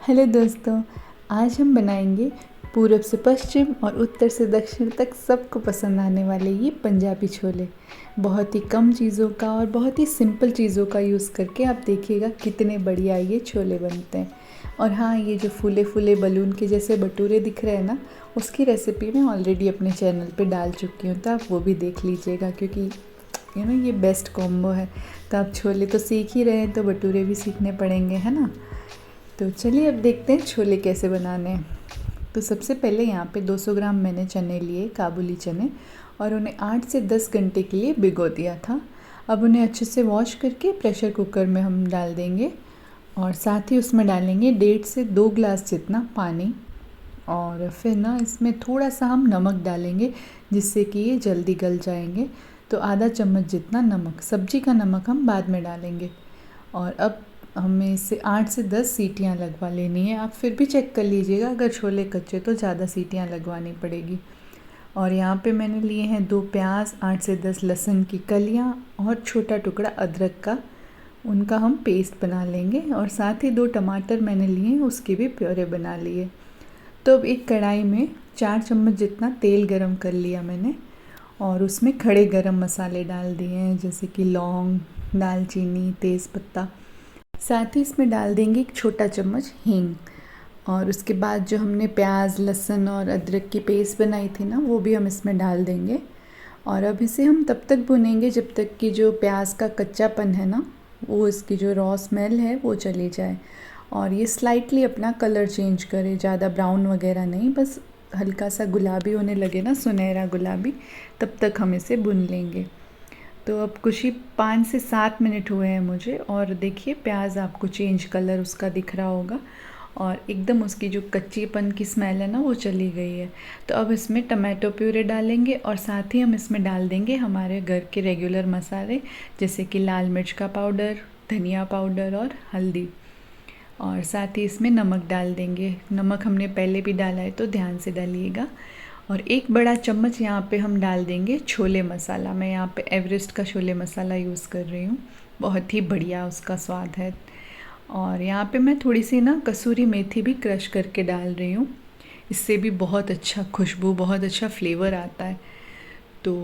Hello दोस्तों, आज हम बनाएंगे पूरब से पश्चिम और उत्तर से दक्षिण तक सबको पसंद आने वाले ये पंजाबी छोले। बहुत ही कम चीज़ों का और बहुत ही सिंपल चीज़ों का यूज़ करके आप देखिएगा कितने बढ़िया ये छोले बनते हैं। और हाँ, ये जो फूले फूले बलून के जैसे भटूरे दिख रहे हैं ना, उसकी रेसिपी मैं ऑलरेडी अपने चैनल पे डाल चुकी हूँ, तो आप वो भी देख लीजिएगा क्योंकि ये बेस्ट कॉम्बो है। तो आप छोले तो सीख ही रहे हैं तो भटूरे भी सीखने पड़ेंगे, है ना। तो चलिए अब देखते हैं छोले कैसे बनाने हैं। तो सबसे पहले यहाँ पे 200 ग्राम मैंने चने लिए, काबुली चने, और उन्हें 8 से 10 घंटे के लिए भिगो दिया था। अब उन्हें अच्छे से वॉश करके प्रेशर कुकर में हम डाल देंगे और साथ ही उसमें डालेंगे 1.5 से 2 गिलास जितना पानी। और फिर ना इसमें थोड़ा सा हम नमक डालेंगे जिससे कि ये जल्दी गल जाएंगे। तो आधा चम्मच जितना नमक, सब्जी का नमक हम बाद में डालेंगे। और अब हमें इसे 8 से 10 सीटियाँ लगवा लेनी है। आप फिर भी चेक कर लीजिएगा, अगर छोले कच्चे तो ज़्यादा सीटियाँ लगवानी पड़ेगी। और यहाँ पे मैंने लिए हैं 2 प्याज, 8 से 10 लहसुन की कलियाँ और छोटा टुकड़ा अदरक का, उनका हम पेस्ट बना लेंगे। और साथ ही 2 टमाटर मैंने लिए हैं, उसके भी प्योरे बना लिए। तो अब एक कढ़ाई में 4 चम्मच जितना तेल गरम कर लिया मैंने और उसमें खड़े गरम मसाले डाल दिए हैं, जैसे कि लौंग, दालचीनी, तेज़पत्ता। साथ ही इसमें डाल देंगे 1 छोटा चम्मच हींग। और उसके बाद जो हमने प्याज, लहसुन और अदरक की पेस्ट बनाई थी ना, वो भी हम इसमें डाल देंगे। और अब इसे हम तब तक भुनेंगे जब तक कि जो प्याज का कच्चापन है ना, वो इसकी जो रॉ स्मेल है वो चली जाए और ये स्लाइटली अपना कलर चेंज करे, ज़्यादा ब्राउन वगैरह नहीं, बस हल्का सा गुलाबी होने लगे ना, सुनहरा गुलाबी, तब तक हम इसे भुन लेंगे। तो अब कुछ ही 5 से 7 मिनट हुए हैं मुझे और देखिए प्याज आपको चेंज कलर उसका दिख रहा होगा और एकदम उसकी जो कच्चीपन की स्मेल है ना, वो चली गई है। तो अब इसमें टमाटो प्यूरे डालेंगे और साथ ही हम इसमें डाल देंगे हमारे घर के रेगुलर मसाले, जैसे कि लाल मिर्च का पाउडर, धनिया पाउडर और हल्दी। और साथ ही इसमें नमक डाल देंगे। नमक हमने पहले भी डाला है तो ध्यान से डालिएगा। और 1 बड़ा चम्मच यहाँ पे हम डाल देंगे छोले मसाला। मैं यहाँ पे एवरेस्ट का छोले मसाला यूज़ कर रही हूँ, बहुत ही बढ़िया उसका स्वाद है। और यहाँ पे मैं थोड़ी सी ना कसूरी मेथी भी क्रश करके डाल रही हूँ, इससे भी बहुत अच्छा खुशबू, बहुत अच्छा फ्लेवर आता है। तो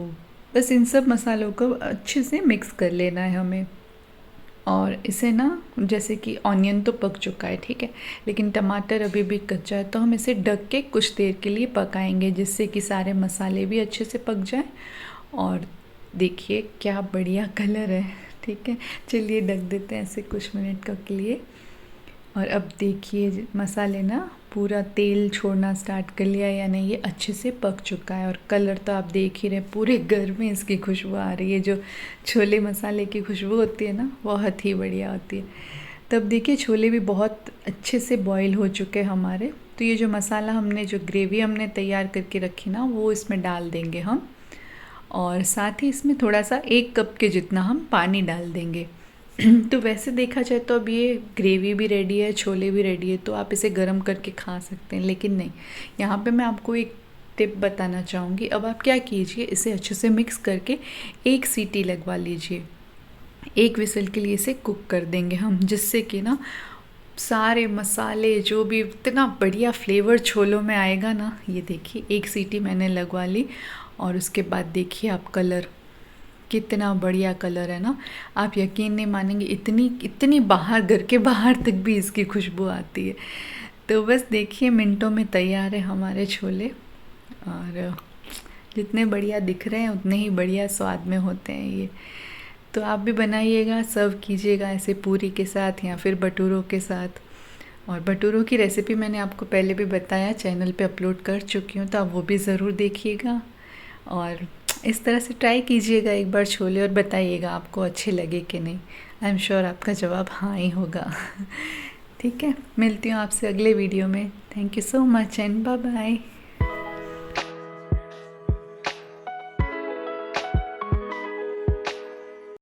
बस इन सब मसालों को अच्छे से मिक्स कर लेना है हमें। और इसे ना, जैसे कि ऑनियन तो पक चुका है, ठीक है, लेकिन टमाटर अभी भी कच्चा है, तो हम इसे ढक के कुछ देर के लिए पकाएंगे जिससे कि सारे मसाले भी अच्छे से पक जाएं। और देखिए क्या बढ़िया कलर है, ठीक है। चलिए ढक देते हैं ऐसे कुछ मिनट का के लिए। और अब देखिए मसाले ना पूरा तेल छोड़ना स्टार्ट कर लिया, यानी ये अच्छे से पक चुका है। और कलर तो आप देख ही रहे, पूरे घर में इसकी खुशबू आ रही है। जो छोले मसाले की खुशबू होती है ना, बहुत ही बढ़िया होती है। तब देखिए छोले भी बहुत अच्छे से बॉईल हो चुके हैं हमारे। तो ये जो मसाला हमने, जो ग्रेवी हमने तैयार करके रखी ना, वो इसमें डाल देंगे हम। और साथ ही इसमें थोड़ा सा 1 कप के जितना हम पानी डाल देंगे। तो वैसे देखा जाए तो अब ये ग्रेवी भी रेडी है, छोले भी रेडी है, तो आप इसे गर्म करके खा सकते हैं, लेकिन नहीं, यहाँ पे मैं आपको एक टिप बताना चाहूँगी। अब आप क्या कीजिए, इसे अच्छे से मिक्स करके 1 सीटी लगवा लीजिए। 1 विसल के लिए इसे कुक कर देंगे हम, जिससे कि ना सारे मसाले, जो भी इतना बढ़िया फ्लेवर छोलों में आएगा ना। ये देखिए 1 सीटी मैंने लगवा ली और उसके बाद देखिए आप कलर, कितना बढ़िया कलर है ना। आप यकीन नहीं मानेंगे, इतनी इतनी बाहर, घर के बाहर तक भी इसकी खुशबू आती है। तो बस देखिए मिनटों में तैयार है हमारे छोले। और जितने बढ़िया दिख रहे हैं उतने ही बढ़िया स्वाद में होते हैं ये। तो आप भी बनाइएगा, सर्व कीजिएगा ऐसे पूरी के साथ या फिर भटूरों के साथ। और भटूरों की रेसिपी मैंने आपको पहले भी बताया, चैनल पे अपलोड कर चुकी हूँ, तो आप वो भी ज़रूर देखिएगा। और इस तरह से ट्राई कीजिएगा एक बार छोले और बताइएगा आपको अच्छे लगे कि नहीं। आई एम श्योर आपका जवाब हाँ ही होगा। ठीक है, मिलती हूँ आपसे अगले वीडियो में। Thank you so much and bye bye.